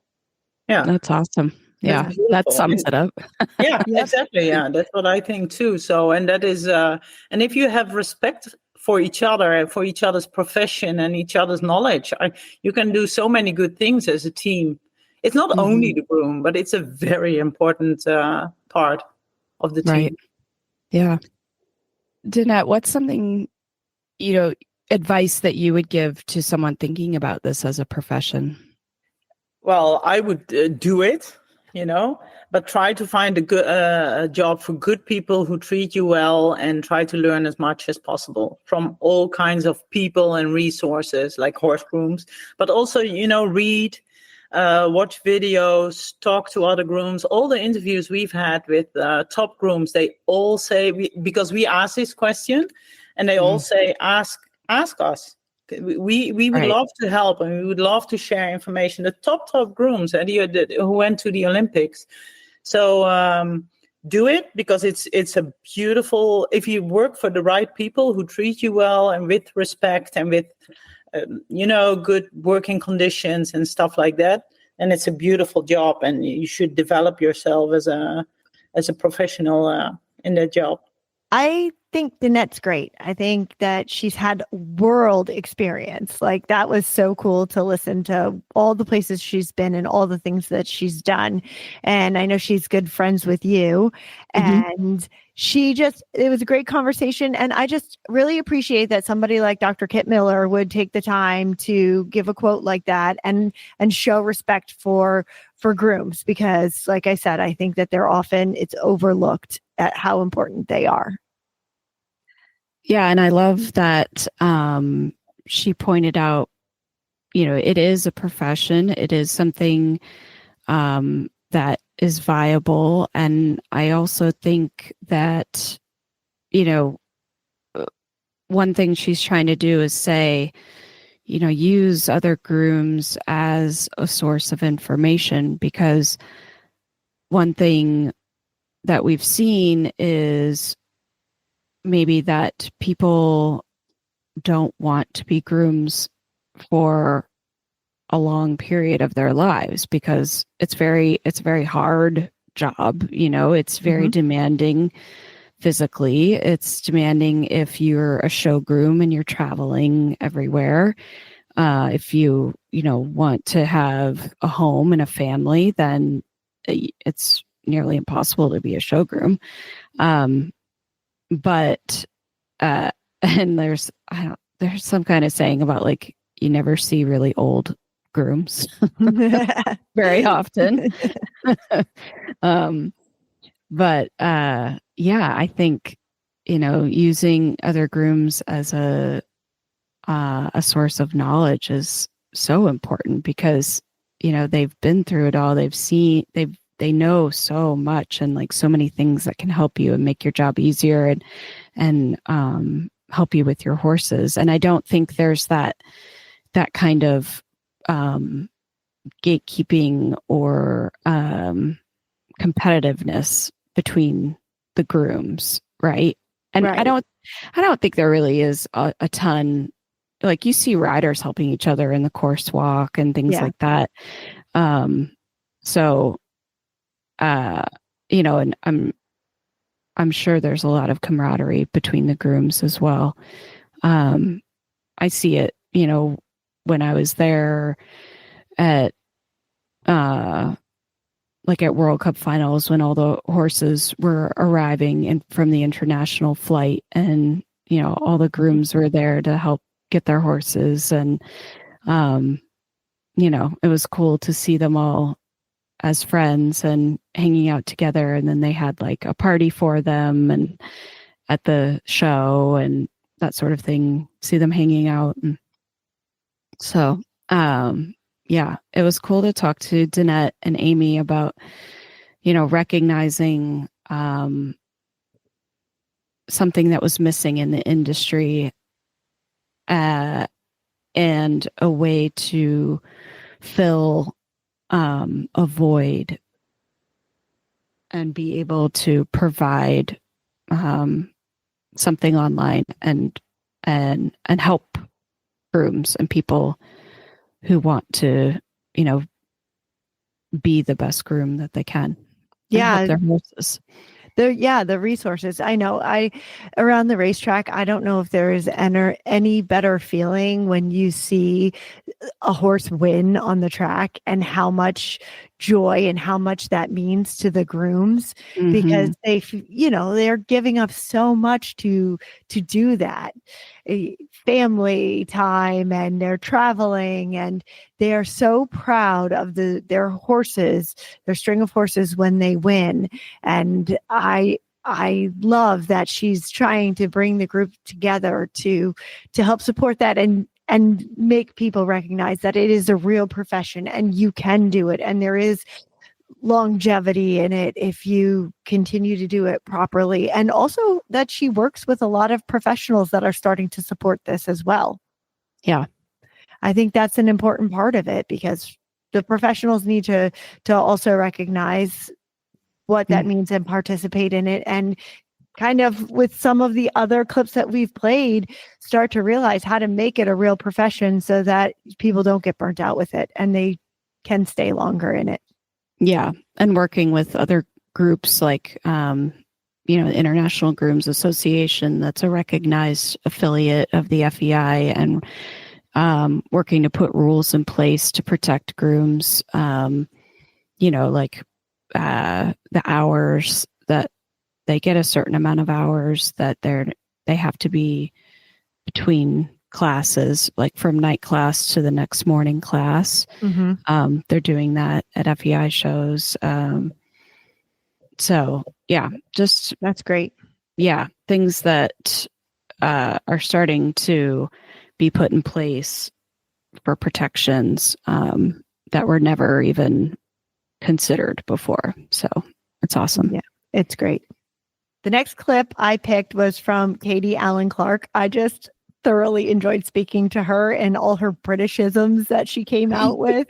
Yeah. That's awesome. Yeah, that sums it up. Yeah, exactly. Yeah, that's what I think too. So, and that is, and if you have respect for each other and for each other's profession and each other's knowledge, you can do so many good things as a team. It's not only the groom, but it's a very important part of the team. Right. Yeah. Danette, what's something, advice that you would give to someone thinking about this as a profession? Well, I would do it, but but try to find a job for good people who treat you well, and try to learn as much as possible from all kinds of people and resources like horse grooms, but also, read, watch videos, talk to other grooms. All the interviews we've had with top grooms, they all say, because we ask this question, and they all say, ask us. We would love to help, and we would love to share information. The top grooms who went to the Olympics. So do it, because it's a beautiful, if you work for the right people who treat you well and with respect and with good working conditions and stuff like that, and it's a beautiful job, and you should develop yourself as a professional in that job. I think Danette's great. I think that she's had world experience. Like, that was so cool to listen to all the places she's been and all the things that she's done. And I know she's good friends with you. And it was a great conversation. And I just really appreciate that somebody like Dr. Kit Miller would take the time to give a quote like that and show respect for grooms, because like I said, I think that it's overlooked at how important they are. Yeah. And I love that she pointed out, it is a profession. It is something that is viable. And I also think that, one thing she's trying to do is say, use other grooms as a source of information, because one thing that we've seen is maybe that people don't want to be grooms for a long period of their lives, because it's a very hard job. It's very demanding physically. It's demanding if you're a show groom and you're traveling everywhere. If you want to have a home and a family, then it's nearly impossible to be a show groom. But and there's some kind of saying about, like, you never see really old grooms very often. But I think using other grooms as a source of knowledge is so important, because they've been through it all. They know so much, and like so many things that can help you and make your job easier and help you with your horses. And I don't think there's that kind of gatekeeping or competitiveness between the grooms, right? And I don't think there really is a ton. Like, you see riders helping each other in the course walk and things like that. And I'm sure there's a lot of camaraderie between the grooms as well. I see it, when I was there at World Cup finals, when all the horses were arriving from the international flight, and all the grooms were there to help get their horses, and it was cool to see them all as friends and hanging out together. And then they had like a party for them and at the show and that sort of thing, see them hanging out. And so, it was cool to talk to Danette and Amy about, recognizing something that was missing in the industry, and a way to fill a void and be able to provide something online and help grooms and people who want to, be the best groom that they can. Yeah. Help their horses. The resources. I know around the racetrack, I don't know if there is any better feeling when you see a horse win on the track and how much joy and how much that means to the grooms, because they're giving up so much to do that. Family time, and they're traveling, and they are so proud of their horses, their string of horses when they win. And I love that she's trying to bring the group together to help support that and make people recognize that it is a real profession and you can do it. And there is longevity in it if you continue to do it properly. And also that she works with a lot of professionals that are starting to support this as well. Yeah. I think that's an important part of it, because the professionals need to also recognize what that means and participate in it, and kind of, with some of the other clips that we've played, start to realize how to make it a real profession so that people don't get burnt out with it and they can stay longer in it. Yeah. And working with other groups like, the International Grooms Association, that's a recognized affiliate of the FEI, and working to put rules in place to protect grooms, the hours that they get, a certain amount of hours that they have to be between classes, like from night class to the next morning class. They're doing that at FEI shows. So yeah, that's great. Yeah. Things that are starting to be put in place for protections that were never even considered before. So it's awesome. Yeah, it's great. The next clip I picked was from Katie Allen Clark. I just thoroughly enjoyed speaking to her and all her Britishisms that she came out with.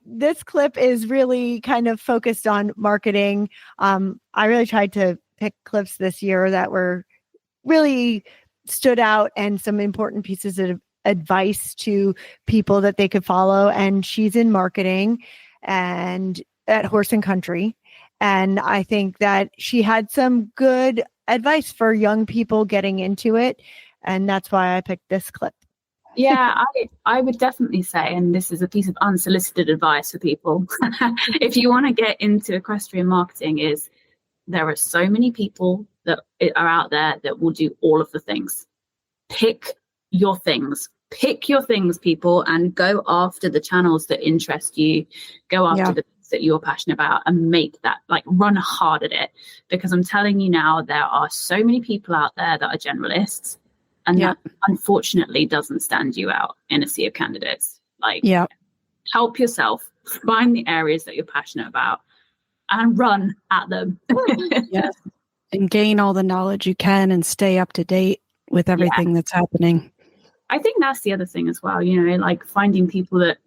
This clip is really kind of focused on marketing. I really tried to pick clips this year that were really stood out and some important pieces of advice to people that they could follow. And she's in marketing and at Horse and Country. And I think that she had some good advice for young people getting into it. And that's why I picked this clip. Yeah, I would definitely say, and this is a piece of unsolicited advice for people, if you want to get into equestrian marketing, is there are so many people that are out there that will do all of the things. Pick your things, people, and go after the channels that interest you. Go after the things that you're passionate about and make that, like, run hard at it. Because I'm telling you now, there are so many people out there that are generalists, and that unfortunately doesn't stand you out in a sea of candidates. Like, help yourself, find the areas that you're passionate about and run at them. Yes. And gain all the knowledge you can and stay up to date with everything that's happening. I think that's the other thing as well, like finding people that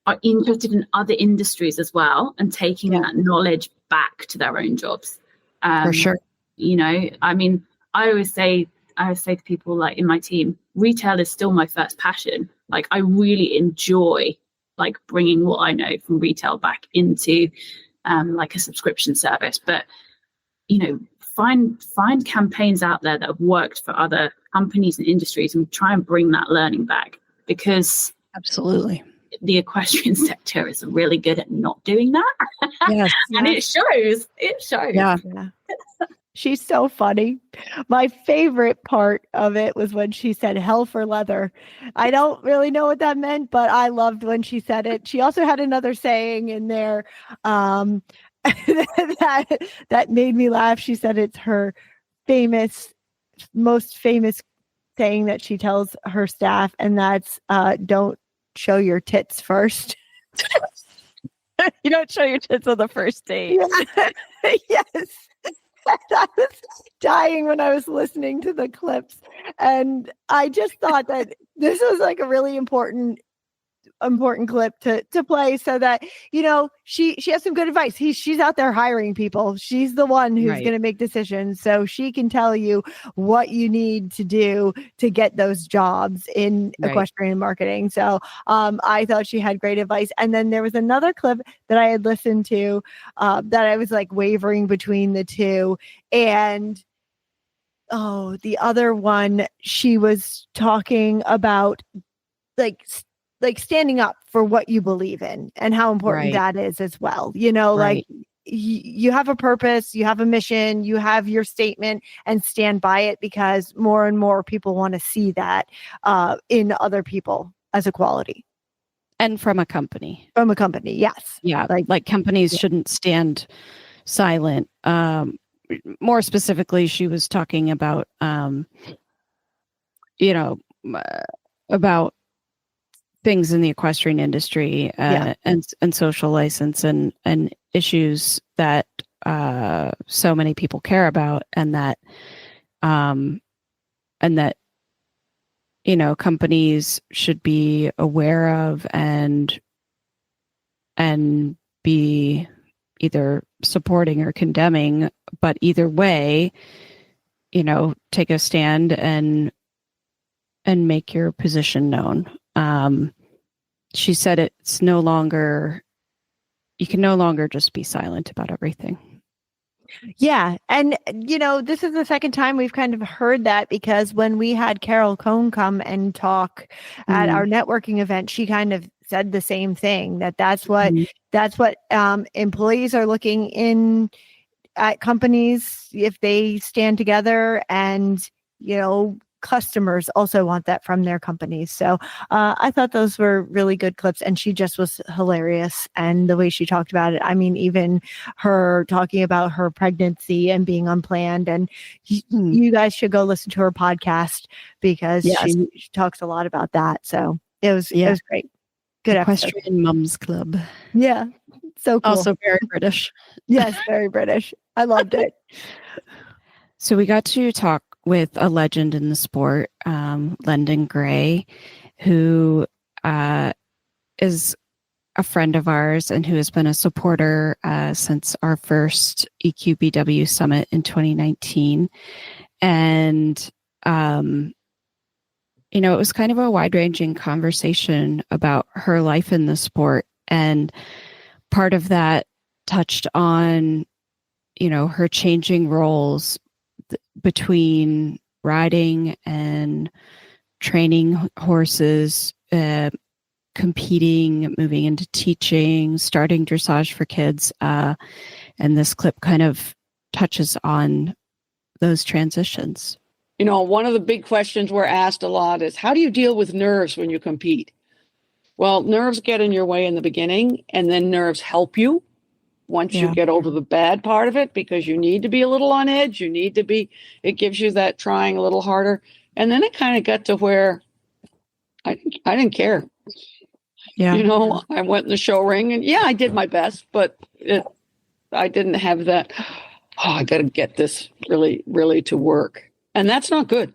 are interested in other industries as well and taking that knowledge back to their own jobs. For sure. I mean, I always say to people, like, in my team, retail is still my first passion. Like, I really enjoy, like, bringing what I know from retail back into like a subscription service. But, find campaigns out there that have worked for other companies and industries and try and bring that learning back, because absolutely the equestrian sector is really good at not doing that. Yes. And it shows. Yeah. She's so funny. My favorite part of it was when she said hell for leather. I don't really know what that meant, but I loved when she said it. She also had another saying in there that made me laugh. She said it's her most famous saying that she tells her staff, and that's don't show your tits first. You don't show your tits on the first date. Yes. I was dying when I was listening to the clips, and I just thought that this was like a really important clip to play, so that she has some good advice. She's out there hiring people. She's the one who's going to make decisions, so she can tell you what you need to do to get those jobs in equestrian marketing. So I thought she had great advice. And then there was another clip that I had listened to that I was like wavering between the two, and the other one, she was talking about like standing up for what you believe in and how important that is as well. You know, like you have a purpose, you have a mission, you have your statement, and stand by it, because more and more people want to see that in other people as a quality. And from a company. From a company, yes. Yeah, like companies shouldn't stand silent. More specifically, she was talking about, about things in the equestrian industry and social license and issues that so many people care about, and that companies should be aware of and be either supporting or condemning, but either way, take a stand and make your position known. She said it's no longer, you can no longer just be silent about everything. Yeah. And, this is the second time we've kind of heard that, because when we had Carol Cohn come and talk at our networking event, she kind of said the same thing, that's what employees are looking in at companies if they stand together, and, customers also want that from their companies. So I thought those were really good clips, and she just was hilarious. And the way she talked about it, I mean, even her talking about her pregnancy and being unplanned, and you guys should go listen to her podcast, because she talks a lot about that. So it was great. Good Equestrian episode. Mums Club. Yeah. So cool. Also very British. Yes, very British. I loved it. So we got to talk with a legend in the sport, Lendon Gray, who is a friend of ours and who has been a supporter since our first EQB2B summit in 2019. And, it was kind of a wide-ranging conversation about her life in the sport. And part of that touched on, her changing roles between riding and training horses, competing, moving into teaching, starting dressage for kids. And this clip kind of touches on those transitions. One of the big questions we're asked a lot is, how do you deal with nerves when you compete? Well, nerves get in your way in the beginning, and then nerves help you once you get over the bad part of it, because you need to be a little on edge. It gives you that trying a little harder. And then it kind of got to where I didn't care. Yeah. I went in the show ring, and I did my best, but I didn't have that, I got to get this really, really to work. And that's not good.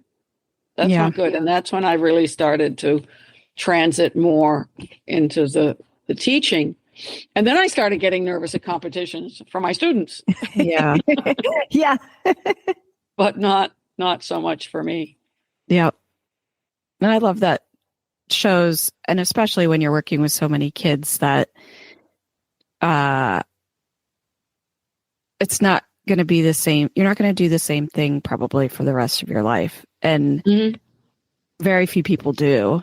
That's not good. And that's when I really started to transit more into the teaching. And then I started getting nervous at competitions for my students. Yeah. Yeah. But not so much for me. Yeah. And I love that shows, and especially when you're working with so many kids, that it's not going to be the same. You're not going to do the same thing probably for the rest of your life. And very few people do.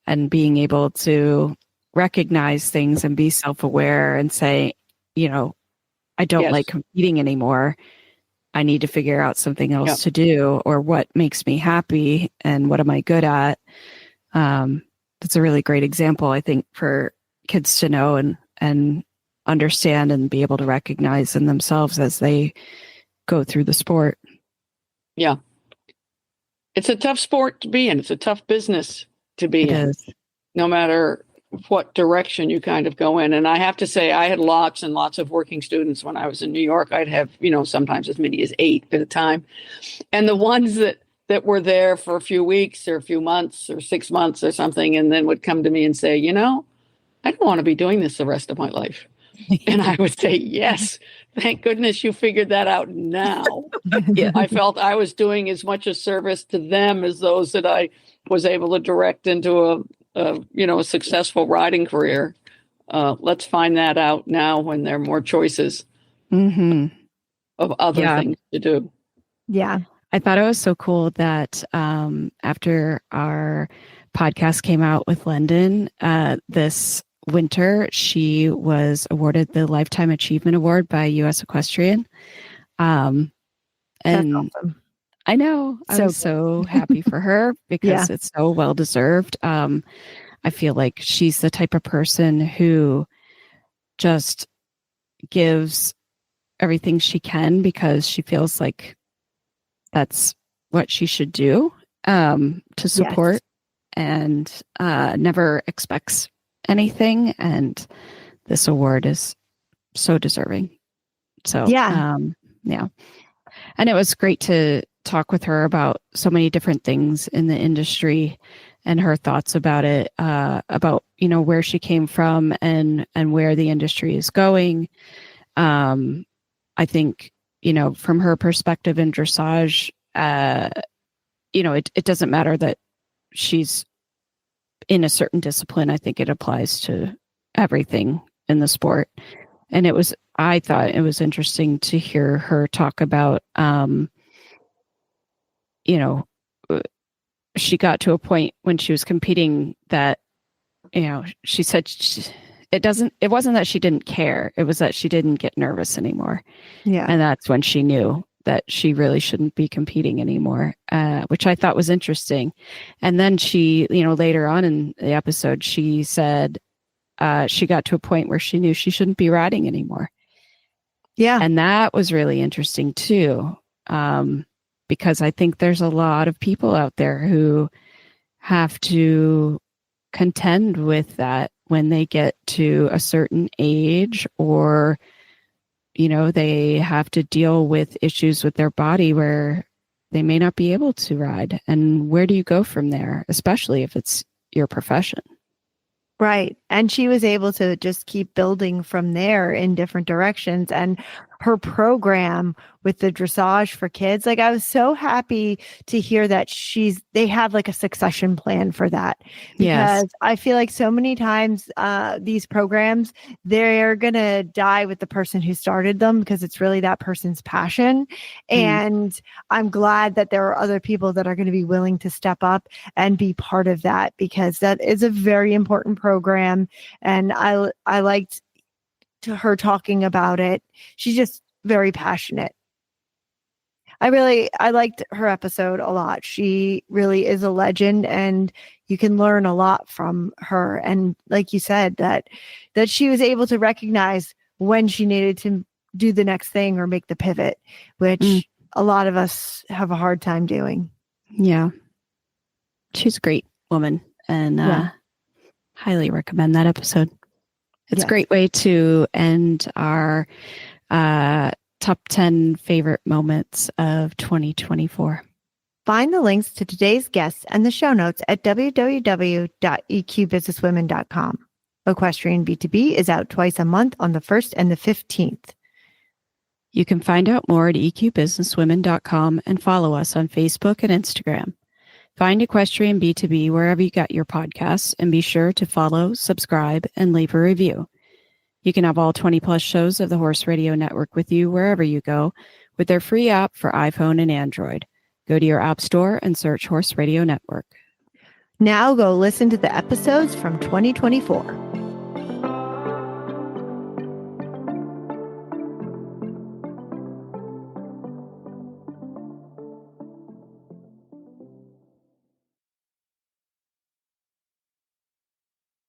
And being able to recognize things and be self-aware and say, I don't like competing anymore. I need to figure out something else to do, or what makes me happy and what am I good at. That's a really great example, I think, for kids to know and understand and be able to recognize in themselves as they go through the sport. Yeah. It's a tough sport to be in. It's a tough business to be in, no matter what direction you kind of go in. And I have to say, I had lots and lots of working students when I was in New York. I'd have, sometimes as many as 8 at a time. And the ones that were there for a few weeks or a few months or 6 months or something, and then would come to me and say, I don't want to be doing this the rest of my life. And I would say, yes, thank goodness you figured that out now. I felt I was doing as much a service to them as those that I was able to direct into a successful riding career. Let's find that out now when there are more choices of other things to do. Yeah. I thought it was so cool that after our podcast came out with London this winter. She was awarded the Lifetime Achievement Award by U.S. Equestrian. And awesome. I know. I was so happy for her because it's so well deserved. I feel like she's the type of person who just gives everything she can because she feels like that's what she should do to support and never expects anything. And this award is so deserving. So, yeah. And it was great to talk with her about so many different things in the industry and her thoughts about it, about, where she came from and where the industry is going. I think, from her perspective in dressage, it doesn't matter that she's in a certain discipline. I think it applies to everything in the sport. And I thought it was interesting to hear her talk about, she got to a point when she was competing that, she said it wasn't that she didn't care. It was that she didn't get nervous anymore. Yeah. And that's when she knew that she really shouldn't be competing anymore, which I thought was interesting. And then she, later on in the episode, she said she got to a point where she knew she shouldn't be riding anymore. Yeah. And that was really interesting too, because I think there's a lot of people out there who have to contend with that when they get to a certain age, or they have to deal with issues with their body where they may not be able to ride. And where do you go from there, especially if it's your profession? Right. And she was able to just keep building from there in different directions. And her program with the dressage for kids, like, I was so happy to hear that they have like a succession plan for that. Because I feel like so many times these programs, they're going to die with the person who started them because it's really that person's passion. And I'm glad that there are other people that are going to be willing to step up and be part of that, because that is a very important program. And I liked her talking about it. She's just very passionate. I liked her episode a lot. She really is a legend, and you can learn a lot from her. And like you said, that she was able to recognize when she needed to do the next thing or make the pivot, which a lot of us have a hard time doing. Yeah. She's a great woman, and highly recommend that episode. It's a great way to end our top 10 favorite moments of 2024. Find the links to today's guests and the show notes at www.EQBusinesswomen.com. Equestrian B2B is out twice a month on the 1st and the 15th. You can find out more at EQBusinesswomen.com and follow us on Facebook and Instagram. Find Equestrian B2B wherever you got your podcasts, and be sure to follow, subscribe, and leave a review. You can have all 20 plus shows of the Horse Radio Network with you wherever you go with their free app for iPhone and Android. Go to your app store and search Horse Radio Network. Now go listen to the episodes from 2024.